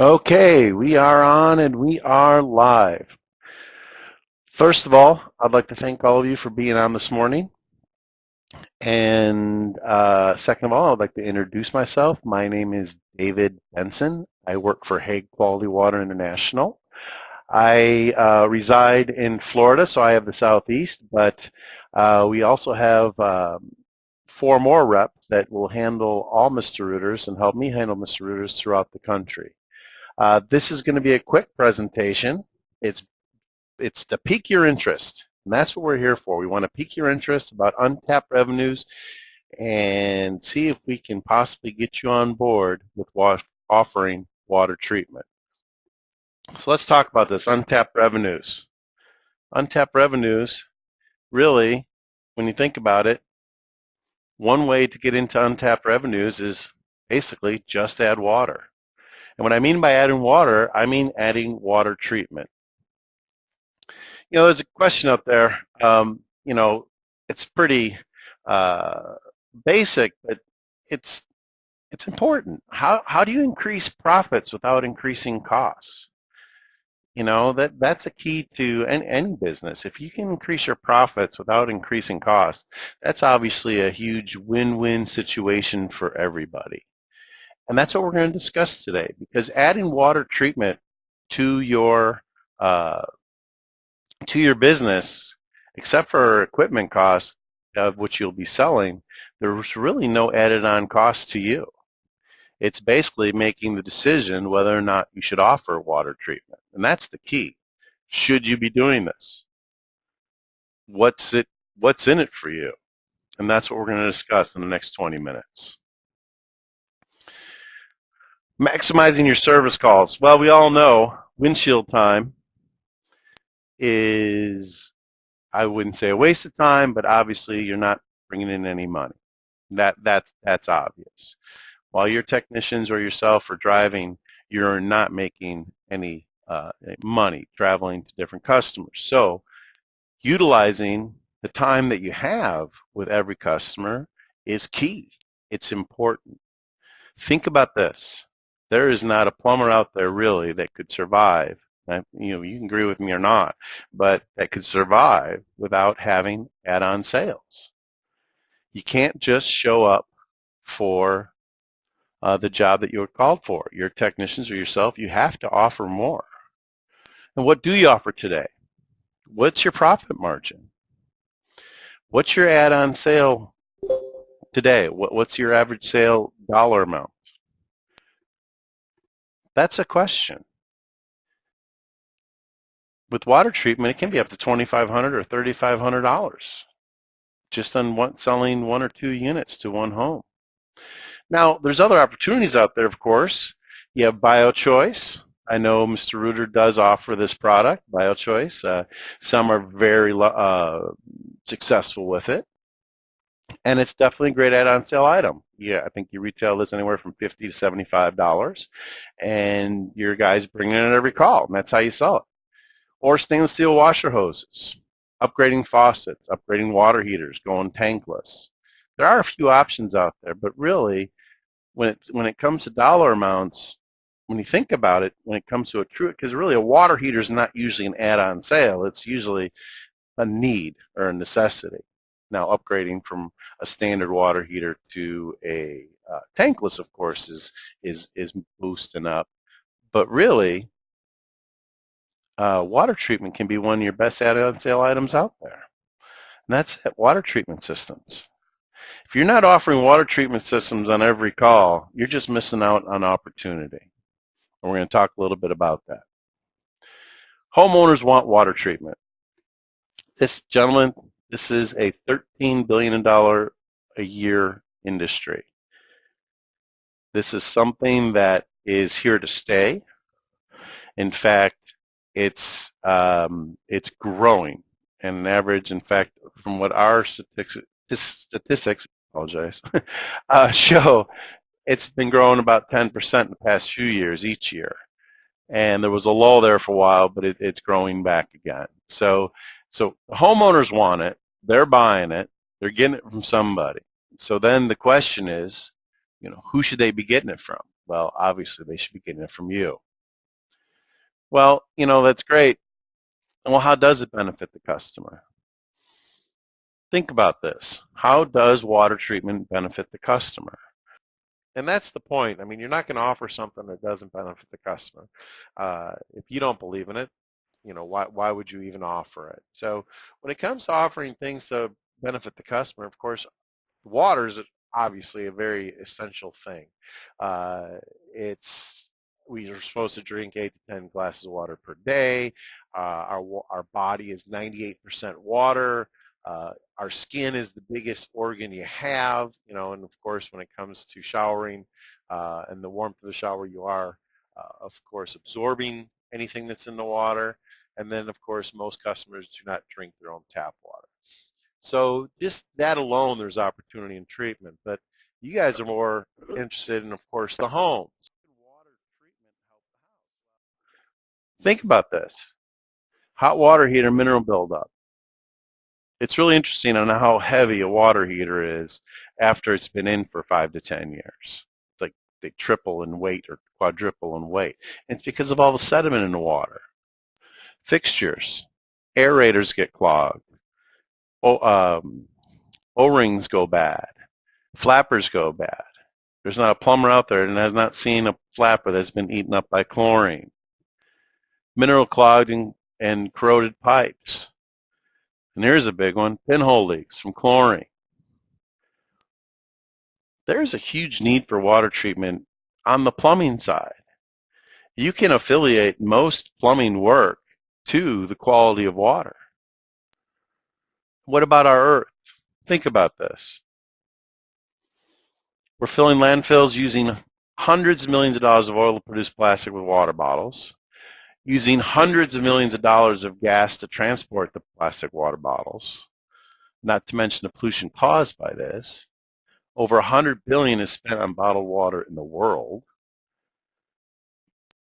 Okay, we are on and we are live. First of all, I'd like to thank all of you for being on this morning. And second of all, I'd like to introduce myself. My name is David Benson. I work for Hague Quality Water International. I reside in Florida, so I have the Southeast, but we also have four more reps that will handle all Mr. Rooters and help me handle Mr. Rooters throughout the country. This is going to be a quick presentation. It's it's to pique your interest, and that's what we're here for. We want to pique your interest about untapped revenues and see if we can possibly get you on board with offering water treatment. So let's talk about this, untapped revenues. Untapped revenues, really, when you think about it, one way to get into untapped revenues is basically just add water. And what I mean by adding water, I mean adding water treatment. There's a question out there. It's pretty basic, but it's it's important. How do you increase profits without increasing costs? That's a key to any business. If you can increase your profits without increasing costs, that's obviously a huge win-win situation for everybody. And that's what we're going to discuss today, because adding water treatment to your uh, to your business, except for equipment costs, of which you'll be selling, there's really no added on cost to you. It's basically making the decision whether or not you should offer water treatment. And that's the key. Should you be doing this? What's in it for you? And that's what we're going to discuss in the next 20 minutes. Maximizing your service calls. Well, we all know windshield time is, I wouldn't say a waste of time, but obviously you're not bringing in any money. That's obvious. While your technicians or yourself are driving, you're not making any money traveling to different customers. So utilizing the time that you have with every customer is key. It's important. Think about this. There is not a plumber out there really that could survive. You can agree with me or not, but that could survive without having add-on sales. You can't just show up for the job that you were called for. Your technicians or yourself, you have to offer more. And what do you offer today? What's your profit margin? What's your add-on sale today? What's your average sale dollar amount? That's a question. With water treatment, it can be up to $2,500 or $3,500 just on selling one or two units to one home. Now, there's other opportunities out there, of course. You have BioChoice. I know Mr. Rooter does offer this product, BioChoice. Some are very successful with it. And it's definitely a great add-on sale item. Yeah, I think you retail this anywhere from $50 to $75, and your guys bring in it every call, and that's how you sell it. Or stainless steel washer hoses, upgrading faucets, upgrading water heaters, going tankless. There are a few options out there, but really, when it comes to dollar amounts, when you think about it, when it comes to a true, because really a water heater is not usually an add-on sale. It's usually a need or a necessity. Now, upgrading from a standard water heater to a tankless, of course, is boosting up. But really, water treatment can be one of your best add-on sale items out there. And that's it, water treatment systems. If you're not offering water treatment systems on every call, you're just missing out on opportunity. And we're going to talk a little bit about that. Homeowners want water treatment. This, gentlemen, this is a $13 billion a year industry. This is something that is here to stay. In fact, it's growing. And an average, in fact, from what our statistics show, it's been growing about 10% in the past few years each year. And there was a lull there for a while, but it's growing back again. So the homeowners want it. They're buying it. They're getting it from somebody. So then the question is, who should they be getting it from? Well, obviously they should be getting it from you. Well, that's great. Well, how does it benefit the customer? Think about this. How does water treatment benefit the customer? And that's the point. I mean, you're not going to offer something that doesn't benefit the customer. If you don't believe in it, why would you even offer it? So when it comes to offering things to benefit the customer, of course, water is obviously a very essential thing. Uh, it's we are supposed to drink 8 to 10 glasses of water per day. Our body is 98% water. Our skin is the biggest organ you have, and of course, when it comes to showering and the warmth of the shower, you are, of course, absorbing anything that's in the water. And then, of course, most customers do not drink their own tap water. So just that alone, there's opportunity in treatment. But you guys are more interested in, of course, the home. Think about this. Hot water heater mineral buildup. It's really interesting on how heavy a water heater is after it's been in for 5 to 10 years. It's like they triple in weight or quadruple in weight. And it's because of all the sediment in the water. Fixtures. Aerators get clogged. O-rings go bad. Flappers go bad. There's not a plumber out there that has not seen a flapper that's been eaten up by chlorine. Mineral clogging and corroded pipes. And here's a big one, pinhole leaks from chlorine. There's a huge need for water treatment on the plumbing side. You can affiliate most plumbing work to the quality of water. What about our earth? Think about this. We're filling landfills using hundreds of millions of dollars of oil to produce plastic with water bottles, using hundreds of millions of dollars of gas to transport the plastic water bottles, not to mention the pollution caused by this. Over $100 billion is spent on bottled water in the world.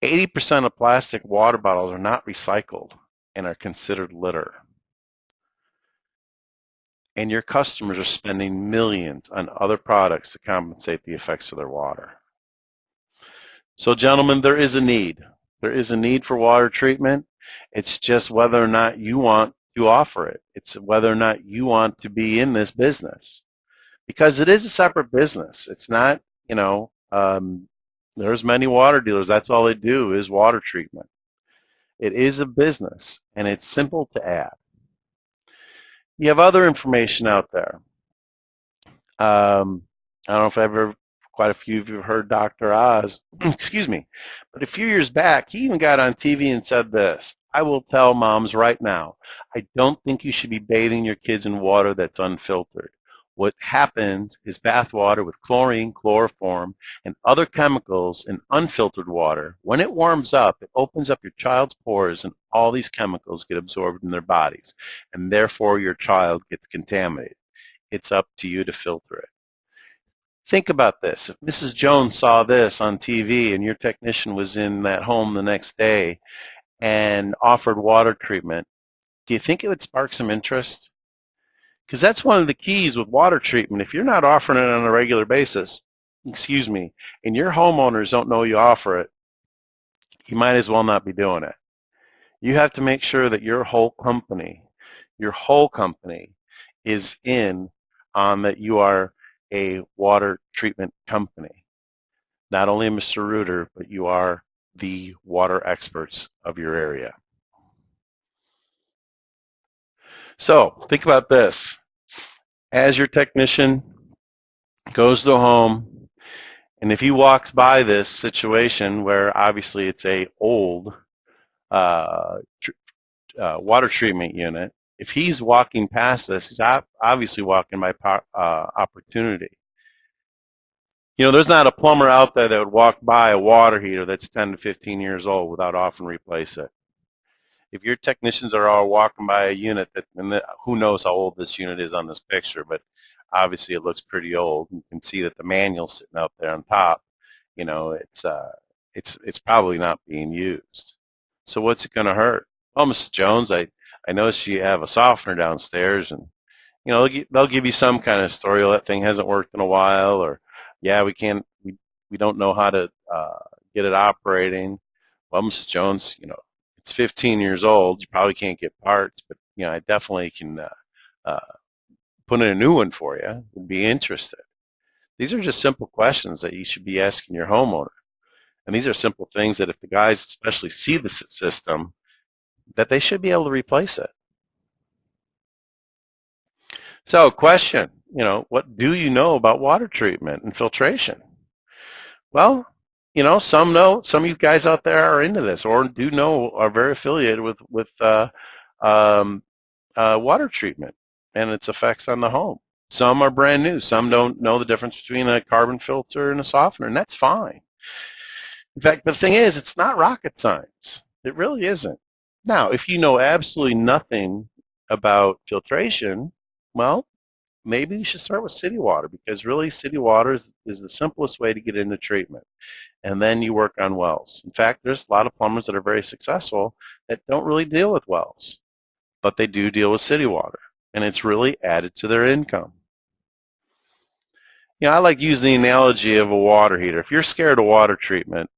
80% of plastic water bottles are not recycled and are considered litter. And your customers are spending millions on other products to compensate the effects of their water. So gentlemen, there is a need. There is a need for water treatment. It's just whether or not you want to offer it. It's whether or not you want to be in this business. Because it is a separate business. It's not, there's many water dealers. That's all they do is water treatment. It is a business, and it's simple to add. You have other information out there. I don't know if quite a few of you have heard Dr. Oz, excuse me, but a few years back, he even got on TV and said this: I will tell moms right now, I don't think you should be bathing your kids in water that's unfiltered. What happens is bath water with chlorine, chloroform, and other chemicals in unfiltered water, when it warms up, it opens up your child's pores and all these chemicals get absorbed in their bodies, and therefore your child gets contaminated. It's up to you to filter it. Think about this. If Mrs. Jones saw this on TV and your technician was in that home the next day and offered water treatment, do you think it would spark some interest? Because that's one of the keys with water treatment. If you're not offering it on a regular basis, and your homeowners don't know you offer it, you might as well not be doing it. You have to make sure that your whole company is in on that you are a water treatment company. Not only Mr. Reuter, but you are the water experts of your area. So think about this. As your technician goes to the home, and if he walks by this situation where obviously it's a old water treatment unit, if he's walking past this, he's obviously walking by opportunity. There's not a plumber out there that would walk by a water heater that's 10 to 15 years old without offering to replace it. If your technicians are all walking by a unit who knows how old this unit is on this picture, but obviously it looks pretty old. You can see that the manual's sitting out there on top. It's probably not being used. So what's it going to hurt? Well, Mrs. Jones, I noticed you have a softener downstairs, and they'll give you some kind of story. Well, that thing hasn't worked in a while, or yeah, we don't know how to get it operating. Well, Mrs. Jones, it's 15 years old, you probably can't get parts, but I definitely can uh, put in a new one for you. Would be interested. These are just simple questions that you should be asking your homeowner. And these are simple things that if the guys especially see the system, that they should be able to replace it. So question, what do you know about water treatment and filtration? Well, some know, some of you guys out there are into this or do know, are very affiliated with um, water treatment and its effects on the home. Some are brand new. Some don't know the difference between a carbon filter and a softener, and that's fine. In fact, the thing is, it's not rocket science. It really isn't. Now, if you know absolutely nothing about filtration, well, maybe you should start with city water because really city water is the simplest way to get into treatment. And then you work on wells. In fact, there's a lot of plumbers that are very successful that don't really deal with wells, but they do deal with city water, and it's really added to their income. I like using the analogy of a water heater. If you're scared of water treatment,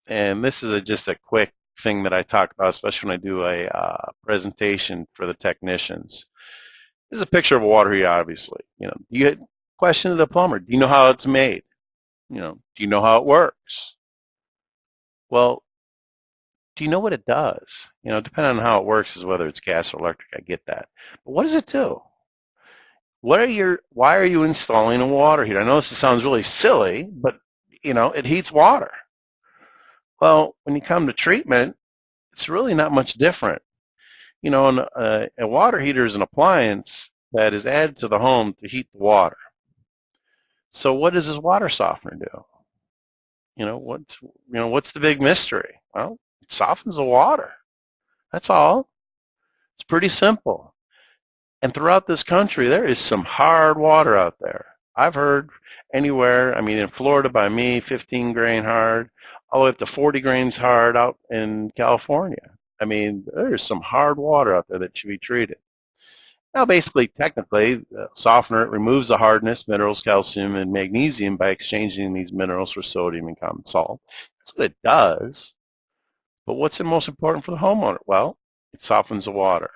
and this is just a quick thing that I talk about, especially when I do a presentation for the technicians. This is a picture of a water heater, obviously. You question the plumber. Do you know how it's made? Do you know how it works? Well, do you know what it does? Depending on how it works is whether it's gas or electric. I get that. But what does it do? Why are you installing a water heater? I know this sounds really silly, but it heats water. Well, when you come to treatment, it's really not much different. A water heater is an appliance that is added to the home to heat the water. So what does this water softener do? What's the big mystery? Well, it softens the water. That's all. It's pretty simple. And throughout this country, there is some hard water out there. I've heard anywhere, in Florida by me, 15 grain hard, all the way up to 40 grains hard out in California. There's some hard water out there that should be treated. Now, basically, technically, the softener removes the hardness, minerals, calcium, and magnesium by exchanging these minerals for sodium and common salt. That's what it does. But what's the most important for the homeowner? Well, it softens the water.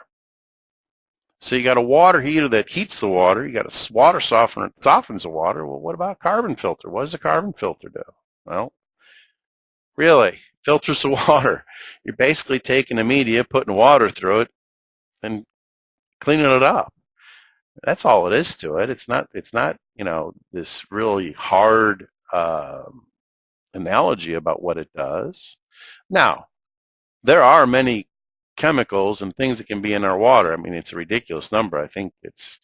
So you got a water heater that heats the water. You got a water softener that softens the water. Well, what about a carbon filter? What does a carbon filter do? Well, really, filters the water. You're basically taking a media, putting water through it, and cleaning it up. That's all it is to it. It's not this really hard analogy about what it does. Now, there are many chemicals and things that can be in our water. It's a ridiculous number. I think it's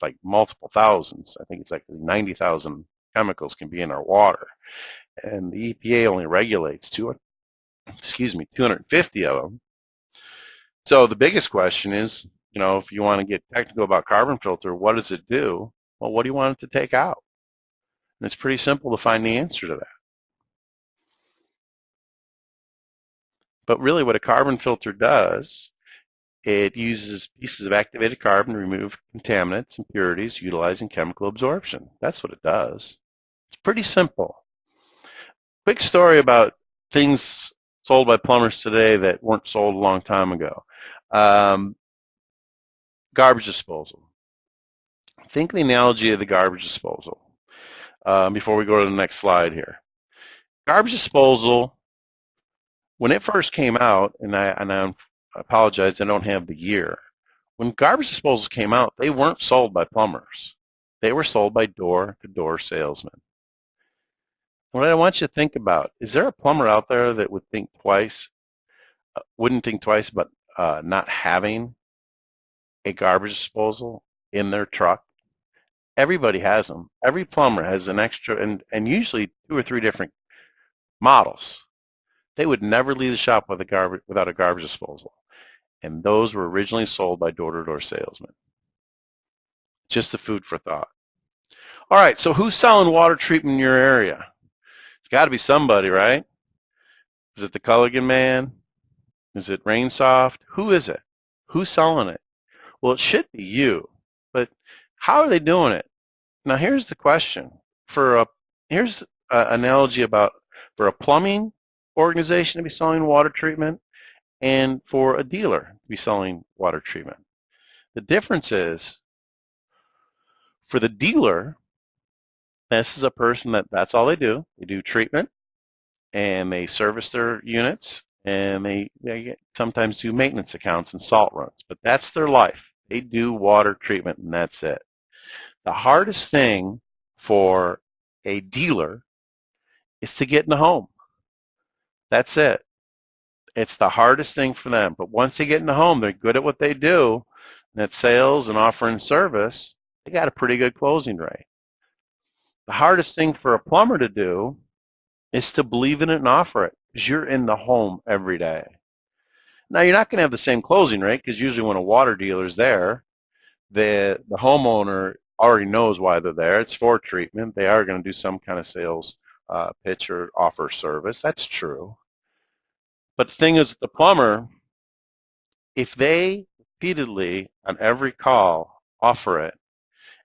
like multiple thousands. I think it's like 90,000 chemicals can be in our water, and the EPA only regulates 250 of them. So the biggest question is, if you want to get technical about carbon filter, what does it do? Well, what do you want it to take out? And it's pretty simple to find the answer to that. But really what a carbon filter does, it uses pieces of activated carbon to remove contaminants, impurities, utilizing chemical absorption. That's what it does. It's pretty simple. Quick story about things sold by plumbers today that weren't sold a long time ago. Garbage disposal. Think of the analogy of the garbage disposal before we go to the next slide here. Garbage disposal, when it first came out, and I apologize, I don't have the year. When garbage disposals came out, they weren't sold by plumbers. They were sold by door-to-door salesmen. What I want you to think about, is there a plumber out there that wouldn't think twice about not having a garbage disposal in their truck? Everybody has them. Every plumber has an extra, and usually 2 or 3 different models. They would never leave the shop without a garbage disposal. And those were originally sold by door-to-door salesmen. Just a food for thought. All right, so who's selling water treatment in your area? It's got to be somebody, right? Is it the Culligan man? Is it Rainsoft? Who is it? Who's selling it? Well, it should be you. But how are they doing it? Now, here's the question. Here's an analogy for a plumbing organization to be selling water treatment and for a dealer to be selling water treatment. The difference is, for the dealer, this is a person that's all they do. They do treatment, and they service their units, and they sometimes do maintenance accounts and salt runs, but that's their life. They do water treatment, and that's it. The hardest thing for a dealer is to get in the home. That's it. It's the hardest thing for them. But once they get in the home, they're good at what they do, and that's sales and offering service. They got a pretty good closing rate. The hardest thing for a plumber to do is to believe in it and offer it, because you're in the home every day. Now, you're not going to have the same closing rate, because usually when a water dealer's there, the homeowner already knows why they're there. It's for treatment. They are going to do some kind of sales pitch or offer service. That's true. But the thing is, the plumber, if they repeatedly on every call offer it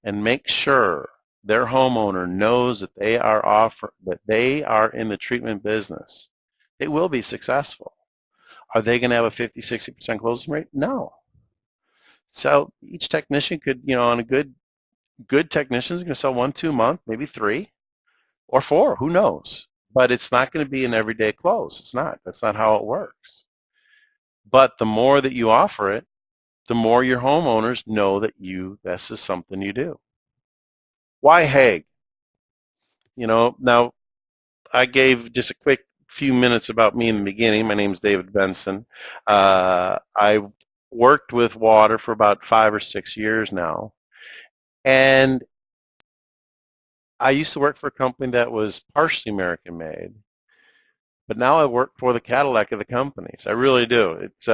and make sure their homeowner knows that they are in the treatment business, they will be successful. Are they going to have a 50-60% closing rate? No. So each technician could, on a good technician is going to sell 1-2 a month, maybe 3 or 4, who knows? But it's not going to be an everyday close. It's not. That's not how it works. But the more that you offer it, the more your homeowners know that this is something you do. Why Hague? Now I gave just a quick few minutes about me in the beginning. My name is David Benson. I worked with water for about 5 or 6 years now. And I used to work for a company that was partially American made, but now I work for the Cadillac of the companies. I really do. It's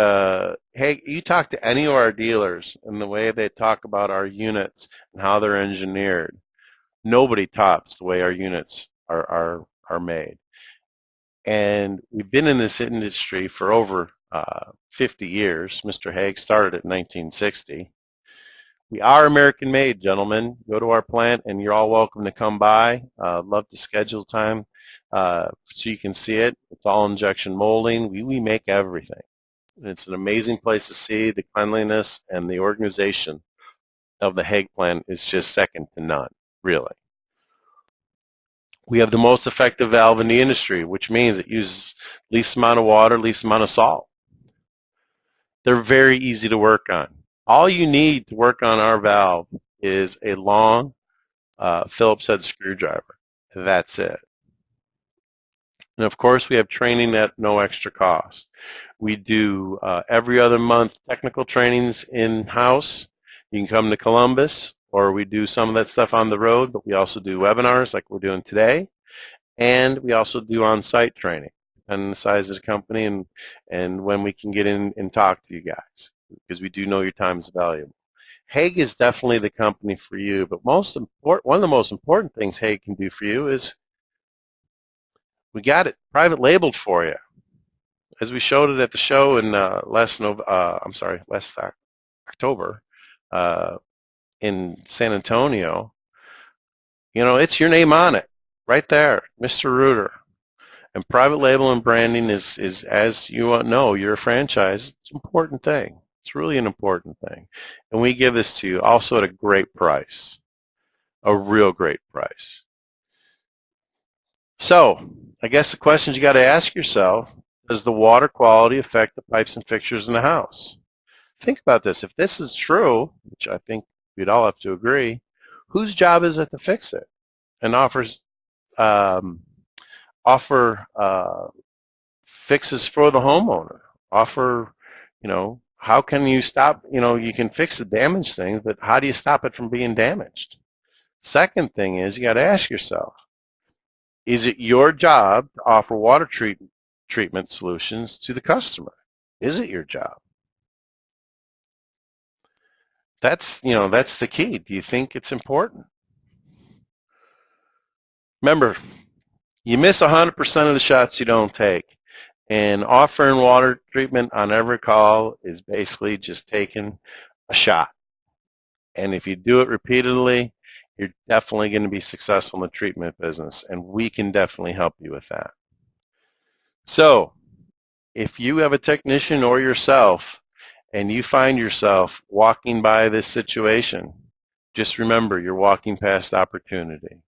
hey, you talk to any of our dealers and the way they talk about our units and how they're engineered. Nobody tops the way our units are made. And we've been in this industry for over 50 years. Mr. Hague started in 1960. We are American made, gentlemen. Go to our plant, and you're all welcome to come by. Love to schedule time so you can see it. It's all injection molding. We make everything. It's an amazing place to see. The cleanliness and the organization of the Hague plant is just second to none, really. We have the most effective valve in the industry, which means it uses least amount of water, least amount of salt. They're very easy to work on. All you need to work on our valve is a long Phillips head screwdriver. That's it. And of course, we have training at no extra cost. We do every other month technical trainings in-house. You can come to Columbus, or we do some of that stuff on the road, but we also do webinars like we're doing today. And we also do on-site training, depending on the size of the company and when we can get in and talk to you guys, because we do know your time is valuable. Hague is definitely the company for you, but one of the most important things Hague can do for you is we got it private labeled for you. As we showed it at the show in last October in San Antonio, it's your name on it right there, Mr. Reuter. And private label and branding is as you know, you're a franchise. It's an important thing. It's really an important thing. And we give this to you also at a great price, a real great price. So I guess the questions you got to ask yourself, does the water quality affect the pipes and fixtures in the house? Think about this. If this is true, which I think we'd all have to agree, whose job is it to fix it and offer fixes for the homeowner? Offer, how can you stop, you can fix the damaged things, but how do you stop it from being damaged? Second thing is you got to ask yourself, is it your job to offer water treatment solutions to the customer? Is it your job? That's the key. Do you think it's important? Remember, you miss 100% of the shots you don't take. And offering water treatment on every call is basically just taking a shot. And if you do it repeatedly, you're definitely going to be successful in the treatment business. And we can definitely help you with that. So if you have a technician or yourself and you find yourself walking by this situation, just remember you're walking past opportunity.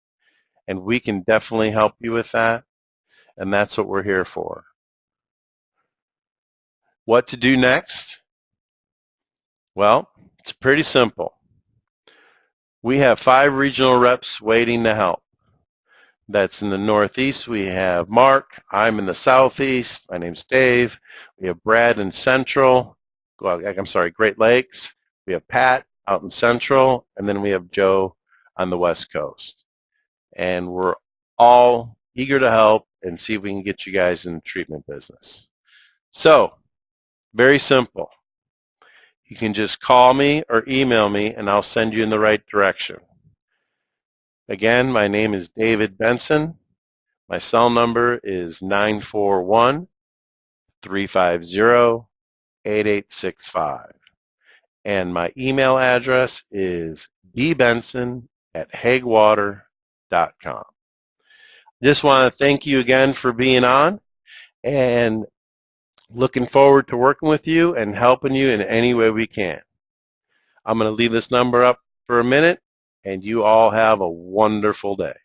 And we can definitely help you with that, and that's what we're here for. What to do next? Well, it's pretty simple. We have 5 regional reps waiting to help. That's in the Northeast. We have Mark. I'm in the Southeast. My name's Dave. We have Brad in Central. Great Lakes. We have Pat out in Central, and then we have Joe on the West Coast. And we're all eager to help and see if we can get you guys in the treatment business. So, very simple. You can just call me or email me, and I'll send you in the right direction. Again, my name is David Benson. My cell number is 941-350-8865. And my email address is dbenson@haguewater.com. I just want to thank you again for being on, and looking forward to working with you and helping you in any way we can. I'm going to leave this number up for a minute, and you all have a wonderful day.